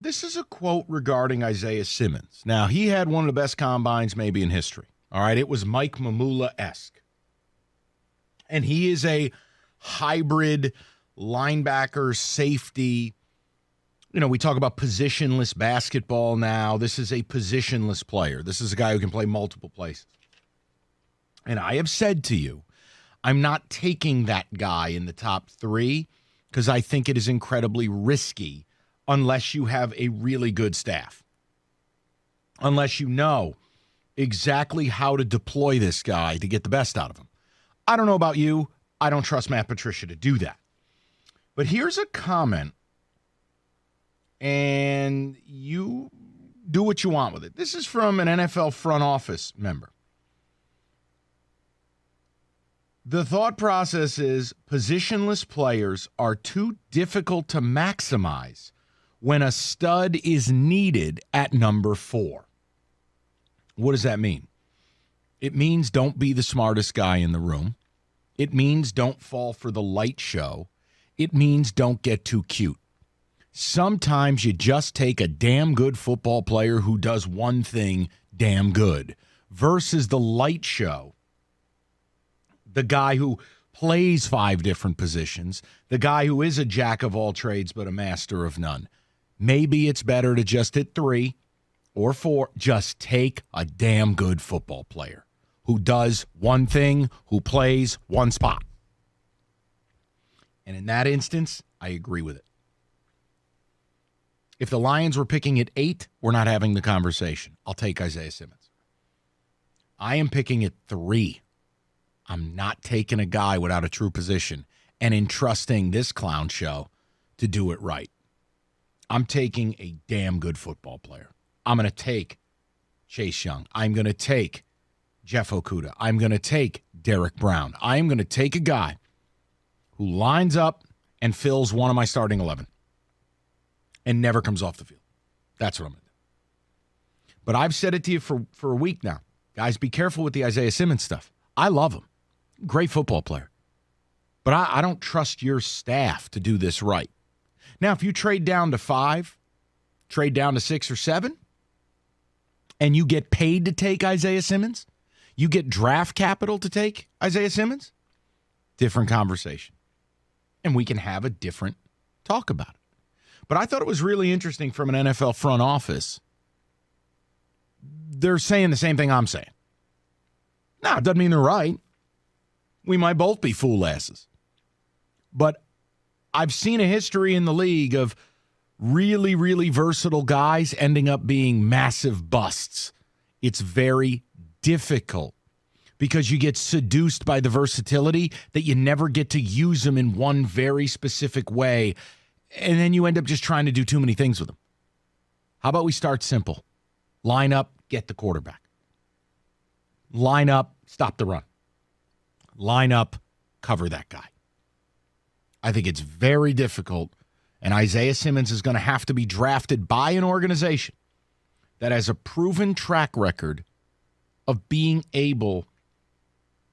This is a quote regarding Isaiah Simmons. Now, he had one of the best combines maybe in history. All right, it was Mike Mamula-esque. And he is a hybrid linebacker, safety. You know, we talk about positionless basketball now. This is a positionless player. This is a guy who can play multiple places. And I have said to you, I'm not taking that guy in the top 3 because I think it is incredibly risky unless you have a really good staff. Unless you know exactly how to deploy this guy to get the best out of him. I don't know about you. I don't trust Matt Patricia to do that. But here's a comment, and you do what you want with it. This is from an NFL front office member. The thought process is positionless players are too difficult to maximize when a stud is needed at number 4. What does that mean? It means don't be the smartest guy in the room. It means don't fall for the light show. It means don't get too cute. Sometimes you just take a damn good football player who does one thing damn good versus the light show. The guy who plays 5 different positions, the guy who is a jack of all trades but a master of none. Maybe it's better to just hit 3 or 4. Just take a damn good football player who does one thing, who plays one spot. And in that instance, I agree with it. If the Lions were picking at 8, we're not having the conversation. I'll take Isaiah Simmons. I am picking at 3. I'm not taking a guy without a true position and entrusting this clown show to do it right. I'm taking a damn good football player. I'm going to take Chase Young. I'm going to take Jeff Okudah. I'm going to take Derek Brown. I am going to take a guy who lines up and fills one of my starting 11 and never comes off the field. That's what I'm going to do. But I've said it to you for a week now. Guys, be careful with the Isaiah Simmons stuff. I love him. Great football player. But I don't trust your staff to do this right. Now, if you trade down to 5, trade down to 6 or 7, and you get paid to take Isaiah Simmons, you get draft capital to take Isaiah Simmons, different conversation. And we can have a different talk about it. But I thought it was really interesting from an NFL front office. They're saying the same thing I'm saying. Now, it doesn't mean they're right. We might both be fool asses. But I've seen a history in the league of really, really versatile guys ending up being massive busts. It's very difficult because you get seduced by the versatility that you never get to use them in one very specific way. And then you end up just trying to do too many things with them. How about we start simple? Line up, get the quarterback. Line up, stop the run. Line up, cover that guy. I think it's very difficult, and Isaiah Simmons is going to have to be drafted by an organization that has a proven track record of being able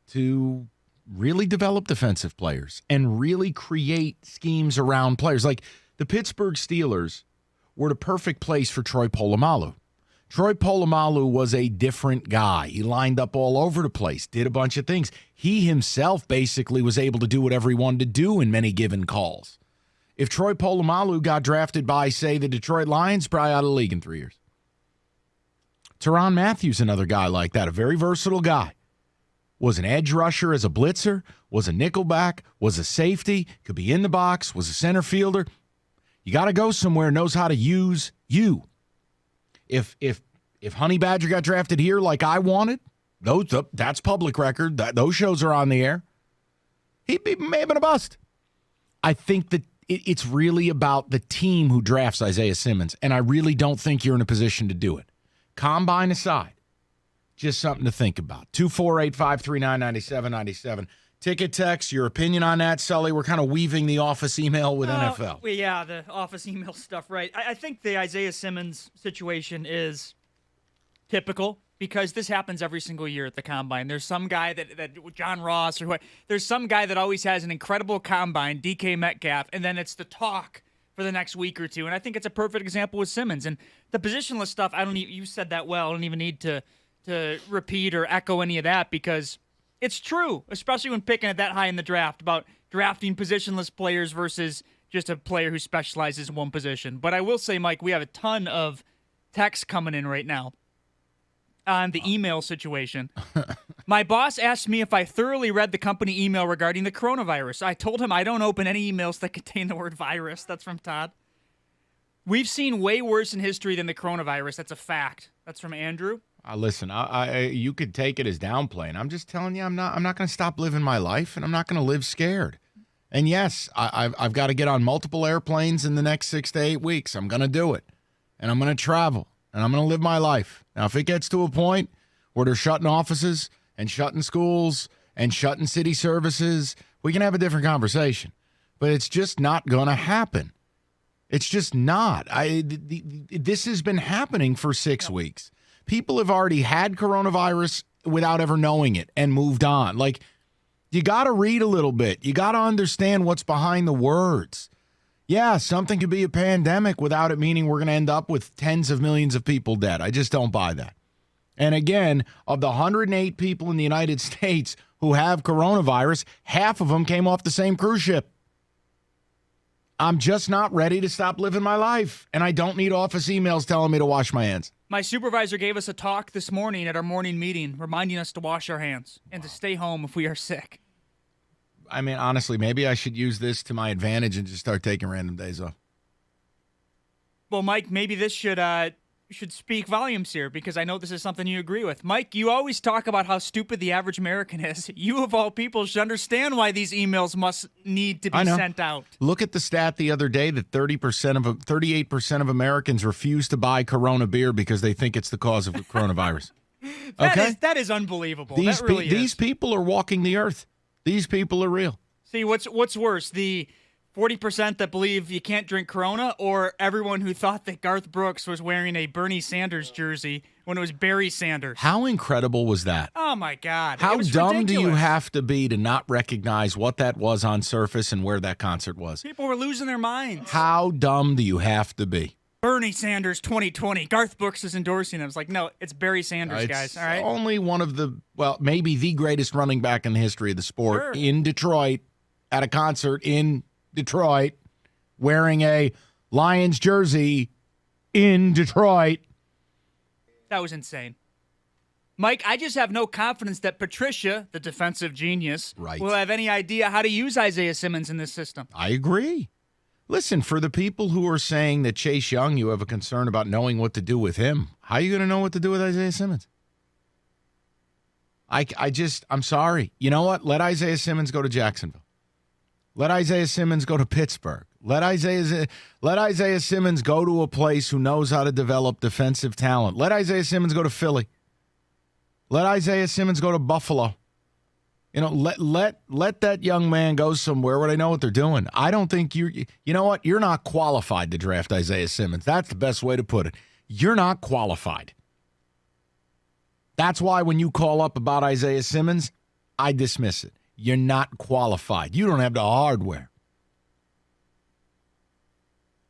to really develop defensive players and really create schemes around players. Like the Pittsburgh Steelers were the perfect place for Troy Polamalu. Troy Polamalu was a different guy. He lined up all over the place, did a bunch of things. He himself basically was able to do whatever he wanted to do in many given calls. If Troy Polamalu got drafted by, say, the Detroit Lions, probably out of the league in 3 years. Tyrann Mathieu, another guy like that, a very versatile guy. Was an edge rusher as a blitzer, was a nickelback, was a safety, could be in the box, was a center fielder. You got to go somewhere, knows how to use you. If Honey Badger got drafted here like I wanted, that's public record. Those shows are on the air. He may have been a bust. I think that it's really about the team who drafts Isaiah Simmons, and I really don't think you're in a position to do it. Combine aside, just something to think about. 248-539-9797. Ticket text, your opinion on that, Sully. We're kind of weaving the office email with NFL. Yeah, the office email stuff, right. I think the Isaiah Simmons situation is typical because this happens every single year at the Combine. There's some guy that John Ross or what. There's some guy that always has an incredible Combine, DK Metcalf, and then it's the talk for the next week or two. And I think it's a perfect example with Simmons. And the positionless stuff, you said that well. I don't even need to repeat or echo any of that because it's true, especially when picking it that high in the draft about drafting positionless players versus just a player who specializes in one position. But I will say, Mike, we have a ton of texts coming in right now on the email situation. My boss asked me if I thoroughly read the company email regarding the coronavirus. I told him I don't open any emails that contain the word virus. That's from Todd. We've seen way worse in history than the coronavirus. That's a fact. That's from Andrew. Listen, you could take it as downplaying. I'm just telling you, I'm not going to stop living my life, and I'm not going to live scared. And yes, I've got to get on multiple airplanes in the next 6 to 8 weeks. I'm going to do it, and I'm going to travel, and I'm going to live my life. Now, if it gets to a point where they're shutting offices and shutting schools and shutting city services, we can have a different conversation. But it's just not going to happen. It's just not. This has been happening for 6 weeks. People have already had coronavirus without ever knowing it and moved on. Like, you got to read a little bit. You got to understand what's behind the words. Yeah, something could be a pandemic without it meaning we're going to end up with tens of millions of people dead. I just don't buy that. And again, of the 108 people in the United States who have coronavirus, half of them came off the same cruise ship. I'm just not ready to stop living my life, and I don't need office emails telling me to wash my hands. My supervisor gave us a talk this morning at our morning meeting, reminding us to wash our hands and to stay home if we are sick. I mean, honestly, maybe I should use this to my advantage and just start taking random days off. Well, Mike, maybe this should speak volumes here because I know this is something you agree with. Mike, you always talk about how stupid the average American is. You, of all people, should understand why these emails must need to be sent out. Look at the stat the other day that 38% of Americans refuse to buy Corona beer because they think it's the cause of the coronavirus. That is unbelievable. These people are walking the earth. These people are real. See, what's worse, the 40% that believe you can't drink Corona, or everyone who thought that Garth Brooks was wearing a Bernie Sanders jersey when it was Barry Sanders? How incredible was that? Oh, my God. How dumb ridiculous. Do you have to be to not recognize what that was on surface and where that concert was? People were losing their minds. How dumb do you have to be? Bernie Sanders 2020. Garth Brooks is endorsing him. It's like, no, it's Barry Sanders, guys. All right. Only one of maybe the greatest running back in the history of the sport in Detroit at a concert in Detroit wearing a Lions jersey in Detroit. That was insane. Mike, I just have no confidence that Patricia, the defensive genius, will have any idea how to use Isaiah Simmons in this system. I agree. Listen, for the people who are saying that Chase Young, you have a concern about knowing what to do with him, how are you going to know what to do with Isaiah Simmons? I'm sorry. You know what? Let Isaiah Simmons go to Jacksonville. Let Isaiah Simmons go to Pittsburgh. Let Isaiah Simmons go to a place who knows how to develop defensive talent. Let Isaiah Simmons go to Philly. Let Isaiah Simmons go to Buffalo. You know, let that young man go somewhere where they know what they're doing. I don't think you know what? You're not qualified to draft Isaiah Simmons. That's the best way to put it. You're not qualified. That's why when you call up about Isaiah Simmons, I dismiss it. You're not qualified. You don't have the hardware.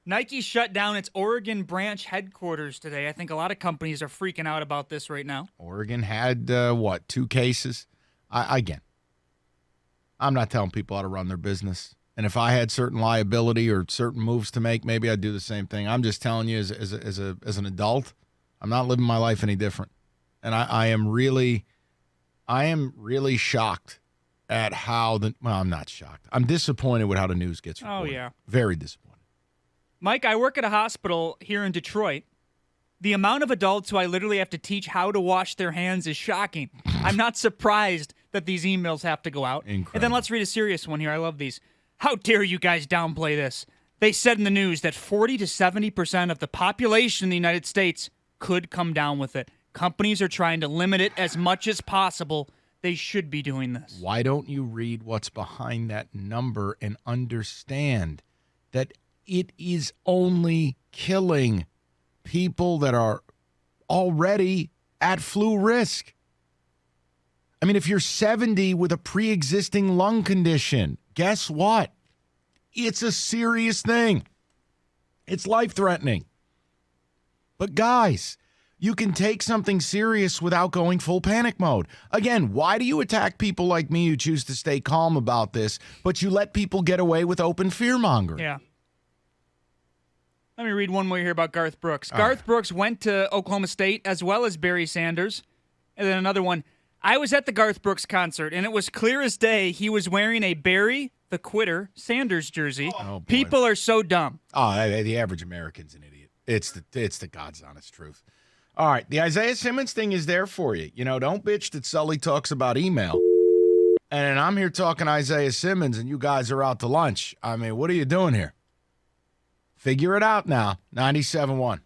Nike shut down its Oregon branch headquarters today. I think a lot of companies are freaking out about this right now. Oregon had, 2 cases? Again, I'm not telling people how to run their business. And if I had certain liability or certain moves to make, maybe I'd do the same thing. I'm just telling you as an adult, I'm not living my life any different. And I am really shocked at how I'm not shocked. I'm disappointed with how the news gets reported. Oh, yeah. Very disappointed. Mike, I work at a hospital here in Detroit. The amount of adults who I literally have to teach how to wash their hands is shocking. I'm not surprised that these emails have to go out. Incredible. And then let's read a serious one here. I love these. How dare you guys downplay this? They said in the news that 40 to 70% of the population in the United States could come down with it. Companies are trying to limit it as much as possible. They should be doing this. Why don't you read what's behind that number and understand that it is only killing people that are already at flu risk? I mean, if you're 70 with a pre-existing lung condition, guess what? It's a serious thing. It's life-threatening. But guys, you can take something serious without going full panic mode. Again, why do you attack people like me who choose to stay calm about this, but you let people get away with open fear-mongering? Yeah. Let me read one more here about Garth Brooks. Garth Brooks went to Oklahoma State as well as Barry Sanders. And then another one. I was at the Garth Brooks concert, and it was clear as day he was wearing a Barry the Quitter Sanders jersey. Oh, boy. People are so dumb. Oh, the average American's an idiot. It's the God's honest truth. All right, the Isaiah Simmons thing is there for you. You know, don't bitch that Sully talks about email. And I'm here talking Isaiah Simmons, and you guys are out to lunch. I mean, what are you doing here? Figure it out now. 97.1.